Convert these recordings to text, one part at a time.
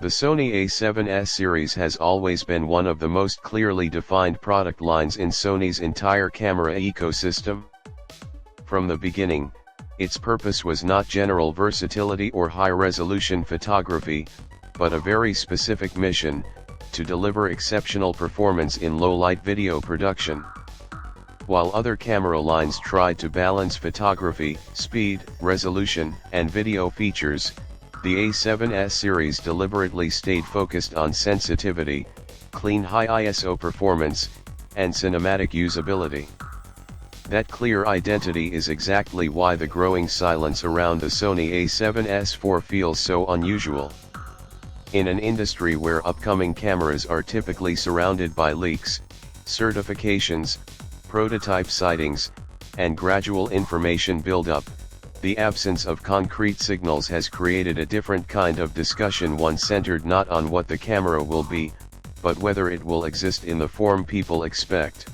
The Sony A7S series has always been one of the most clearly defined product lines in Sony's entire camera ecosystem. From the beginning, its purpose was not general versatility or high-resolution photography, but a very specific mission: to deliver exceptional performance in low-light video production. While other camera lines tried to balance photography, speed, resolution, and video features, the A7S series deliberately stayed focused on sensitivity, clean high ISO performance, and cinematic usability. That clear identity is exactly why the growing silence around the Sony A7S IV feels so unusual. In an industry where upcoming cameras are typically surrounded by leaks, certifications, prototype sightings, and gradual information buildup, the absence of concrete signals has created a different kind of discussion, one centered not on what the camera will be, but whether it will exist in the form people expect.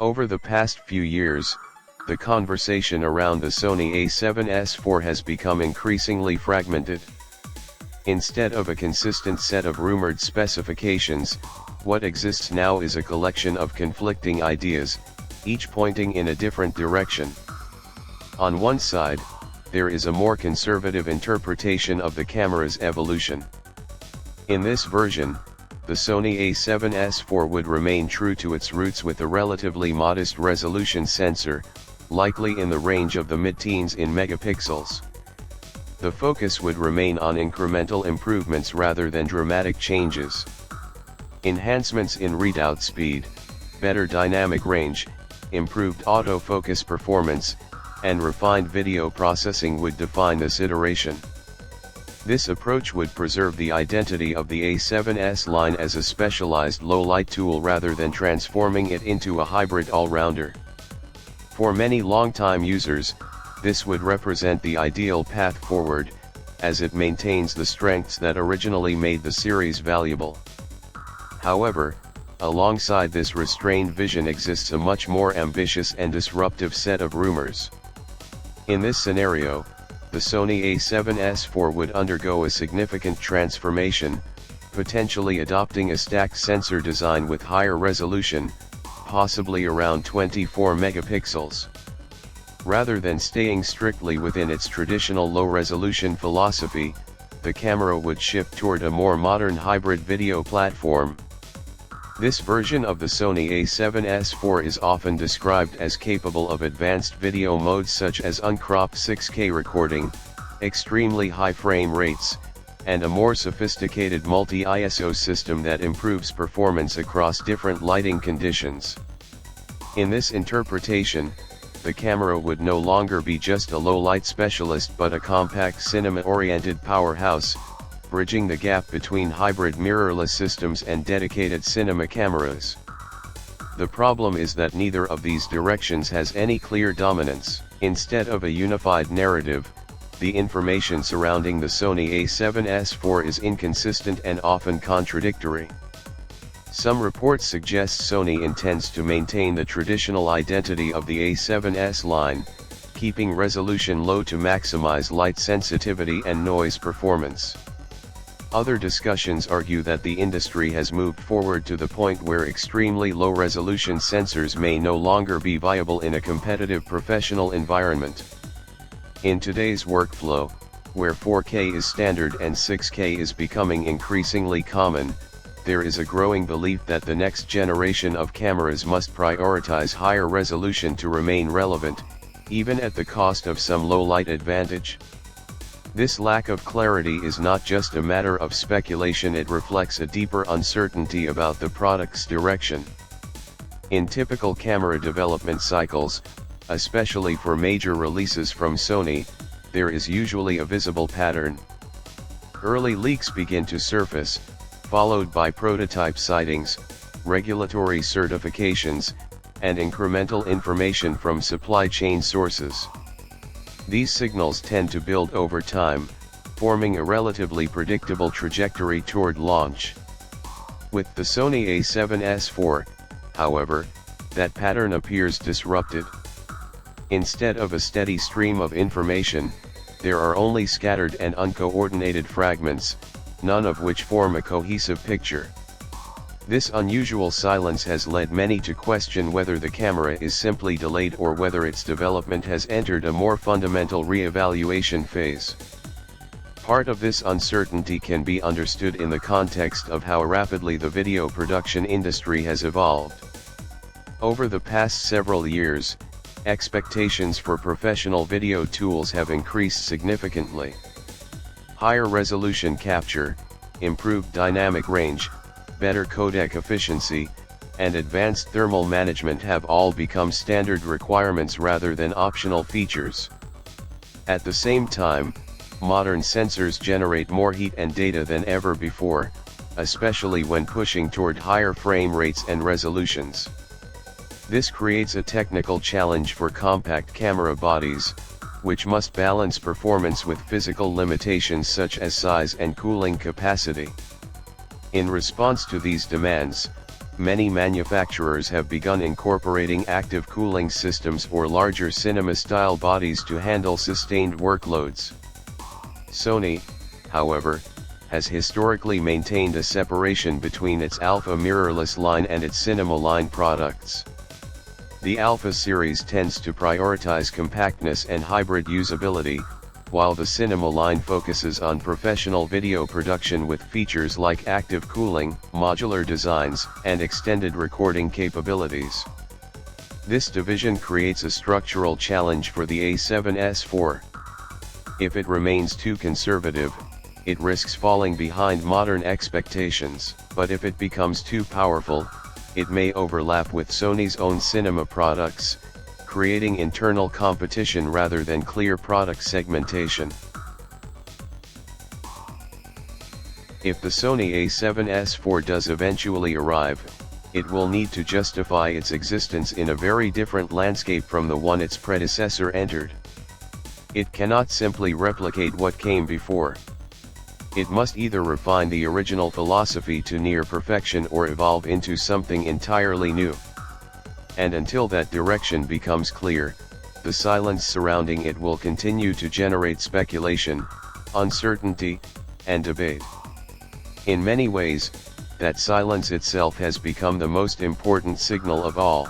Over the past few years, the conversation around the Sony A7S IV has become increasingly fragmented. Instead of a consistent set of rumored specifications, what exists now is a collection of conflicting ideas, each pointing in a different direction. On one side, there is a more conservative interpretation of the camera's evolution. In this version, the Sony A7S IV would remain true to its roots with a relatively modest resolution sensor, likely in the range of the mid-teens in megapixels. The focus would remain on incremental improvements rather than dramatic changes. Enhancements in readout speed, better dynamic range, improved autofocus performance, and refined video processing would define this iteration. This approach would preserve the identity of the A7S line as a specialized low-light tool rather than transforming it into a hybrid all-rounder. For many longtime users, this would represent the ideal path forward, as it maintains the strengths that originally made the series valuable. However, alongside this restrained vision exists a much more ambitious and disruptive set of rumors. In this scenario, the Sony A7S IV would undergo a significant transformation, potentially adopting a stacked sensor design with higher resolution, possibly around 24 megapixels. Rather than staying strictly within its traditional low-resolution philosophy, the camera would shift toward a more modern hybrid video platform. This version of the Sony A7S IV is often described as capable of advanced video modes such as uncropped 6K recording, extremely high frame rates, and a more sophisticated multi-ISO system that improves performance across different lighting conditions. In this interpretation, the camera would no longer be just a low-light specialist but a compact cinema-oriented powerhouse, bridging the gap between hybrid mirrorless systems and dedicated cinema cameras. The problem is that neither of these directions has any clear dominance. Instead of a unified narrative, the information surrounding the Sony A7S IV is inconsistent and often contradictory. Some reports suggest Sony intends to maintain the traditional identity of the A7S line, keeping resolution low to maximize light sensitivity and noise performance. Other discussions argue that the industry has moved forward to the point where extremely low-resolution sensors may no longer be viable in a competitive professional environment. In today's workflow, where 4K is standard and 6K is becoming increasingly common, there is a growing belief that the next generation of cameras must prioritize higher resolution to remain relevant, even at the cost of some low-light advantage. This lack of clarity is not just a matter of speculation, it reflects a deeper uncertainty about the product's direction. In typical camera development cycles, especially for major releases from Sony, there is usually a visible pattern. Early leaks begin to surface, followed by prototype sightings, regulatory certifications, and incremental information from supply chain sources. These signals tend to build over time, forming a relatively predictable trajectory toward launch. With the Sony A7S IV, however, that pattern appears disrupted. Instead of a steady stream of information, there are only scattered and uncoordinated fragments, none of which form a cohesive picture. This unusual silence has led many to question whether the camera is simply delayed or whether its development has entered a more fundamental re-evaluation phase. Part of this uncertainty can be understood in the context of how rapidly the video production industry has evolved. Over the past several years, expectations for professional video tools have increased significantly. Higher resolution capture, improved dynamic range, better codec efficiency, and advanced thermal management have all become standard requirements rather than optional features. At the same time, modern sensors generate more heat and data than ever before, especially when pushing toward higher frame rates and resolutions. This creates a technical challenge for compact camera bodies, which must balance performance with physical limitations such as size and cooling capacity. In response to these demands, many manufacturers have begun incorporating active cooling systems or larger cinema-style bodies to handle sustained workloads. Sony, however, has historically maintained a separation between its Alpha mirrorless line and its cinema line products. The Alpha series tends to prioritize compactness and hybrid usability, while the cinema line focuses on professional video production with features like active cooling, modular designs, and extended recording capabilities. This division creates a structural challenge for the A7S IV. If it remains too conservative, it risks falling behind modern expectations, but if it becomes too powerful, it may overlap with Sony's own cinema products, creating internal competition rather than clear product segmentation. If the Sony A7S IV does eventually arrive, it will need to justify its existence in a very different landscape from the one its predecessor entered. It cannot simply replicate what came before. It must either refine the original philosophy to near perfection or evolve into something entirely new. And until that direction becomes clear, the silence surrounding it will continue to generate speculation, uncertainty, and debate. In many ways, that silence itself has become the most important signal of all.